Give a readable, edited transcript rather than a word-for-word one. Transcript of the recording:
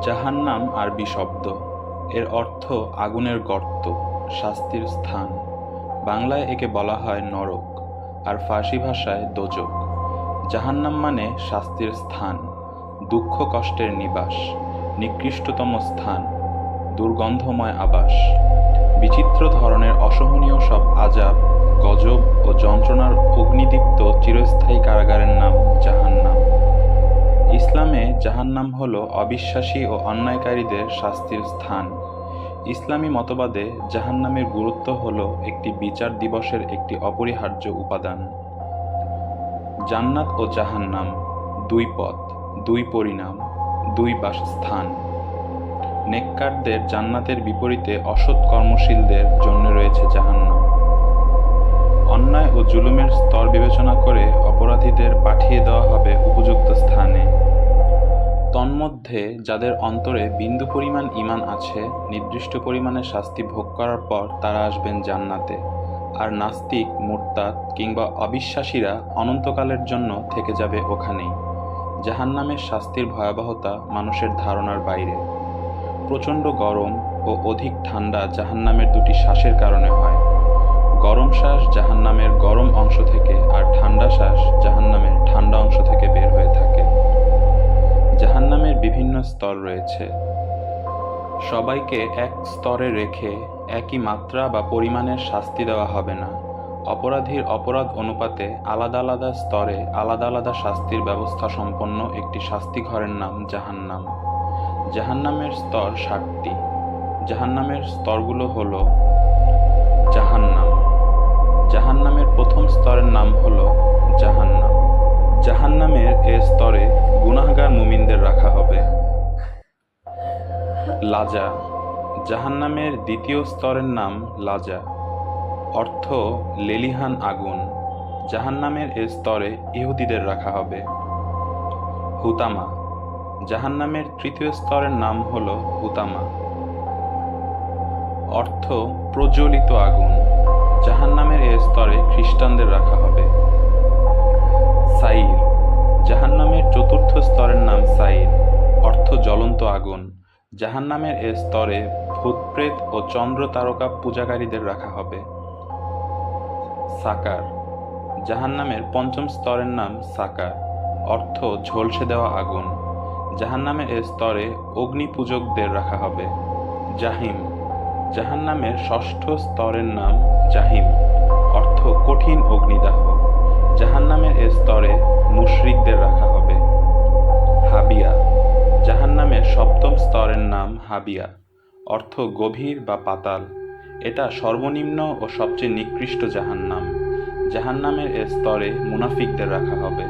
জাহান্নাম আরবি শব্দ। এর অর্থ আগুনের গর্ত, শাস্তির স্থান। বাংলায় একে বলা হয় নরক, আর ফার্সি ভাষায় দোজখ। জাহান্নাম মানে শাস্তির স্থান, দুঃখ কষ্টের নিবাস, নিকৃষ্টতম স্থান, দুর্গন্ধময় আবাস। বিচিত্র ধরনের অসহনীয় সব আযাব, গজব ও যন্ত্রণার অগ্নিদীপ্ত চিরস্থায়ী কারাগারের নাম জাহান্নাম। ইসলামে জাহান্নাম হল অবিশ্বাসী ও অন্যায়কারীদের শাস্তির স্থান। ইসলামী মতবাদে জাহান্নামের গুরুত্ব হল একটি বিচার দিবসের একটি অপরিহার্য উপাদান। জান্নাত ও জাহান্নাম, দুই পথ, দুই পরিণাম, দুই বাসস্থান। নেককারদের জান্নাতের বিপরীতে অসৎ কর্মশীলদের জন্য রয়েছে জাহান্নাম। অন্যায় ও জুলুমের স্তর বিবেচনা করে অপরাধীদের পাঠিয়ে দেওয়া হবে উপযুক্ত স্থানে। তন্মধ্যে যাদের অন্তরে বিন্দু পরিমাণ ঈমান আছে, নির্দিষ্ট পরিমাণে শাস্তি ভোগ করার পর তারা আসবেন জান্নাতে, আর নাস্তিক, মুরতাদ কিংবা অবিশ্বাসীরা অনন্তকালের জন্য থেকে যাবে ওখানেই। জাহান্নামের শাস্তির ভয়াবহতা মানুষের ধারণার বাইরে। প্রচণ্ড গরম ও অধিক ঠান্ডা জাহান্নামের দুটি শ্বাসের কারণে হয়। গরম শ্বাস জাহান্নামের গরম অংশ থেকে, আর ঠান্ডা শ্বাস জাহান্নামের ঠান্ডা অংশ থেকে বের হয়ে থাকে। জাহান্নামের বিভিন্ন স্তর রয়েছে। সবাইকে এক স্তরে রেখে একই মাত্রা বা পরিমাণের শাস্তি দেওয়া হবে না। অপরাধীর অপরাধ অনুপাতে আলাদা আলাদা স্তরে আলাদা আলাদা শাস্তির ব্যবস্থা সম্পন্ন একটি শাস্তিঘরের নাম জাহান্নাম। জাহান্নামের স্তর ৭টি। জাহান্নামের স্তরগুলো হল: জাহান্নাম। জাহান্নামের প্রথম স্তরের নাম হল জাহান্নাম। জাহান্নামের এ স্তরে গুনাহগার মুমিনদের রাখা হবে। লাজা। জাহান্নামের দ্বিতীয় স্তরের নাম লাজা, অর্থ লেলিহান আগুন। জাহান্নামের এ স্তরে ইহুদিদের রাখা হবে। হুতামা। জাহান্নামের তৃতীয় স্তরের নাম হল হুতামা, অর্থ প্রজ্বলিত আগুন। জাহান্নামের এ স্তরে খ্রিস্টানদের রাখা হবে। সাইর। জাহান্নামের চতুর্থ স্তরের নাম সাইর, অর্থ জ্বলন্ত আগুন। জাহান্নামের এ স্তরে ভূতপ্রেত ও চন্দ্র তারকা পূজাকারীদের রাখা হবে। সাকার। জাহান্নামের পঞ্চম স্তরের নাম সাকার, অর্থ ঝলসে দেওয়া আগুন। জাহান্নামের এ স্তরে অগ্নি পূজকদের রাখা হবে। জাহিম। জাহান্নামের ষষ্ঠ স্তরের নাম জাহিম, অর্থ কঠিন অগ্নিদাহ। জাহান্নামের এ স্তরে মুশরিকদের রাখা হবে। হাবিয়া। জাহান্নামের সপ্তম স্তরের নাম হাবিয়া, অর্থ গভীর বা পাতাল। এটা সর্বনিম্ন ও সবচেয়ে নিকৃষ্ট জাহান্নাম। জাহান্নামের এ স্তরে মুনাফিকদের রাখা হবে।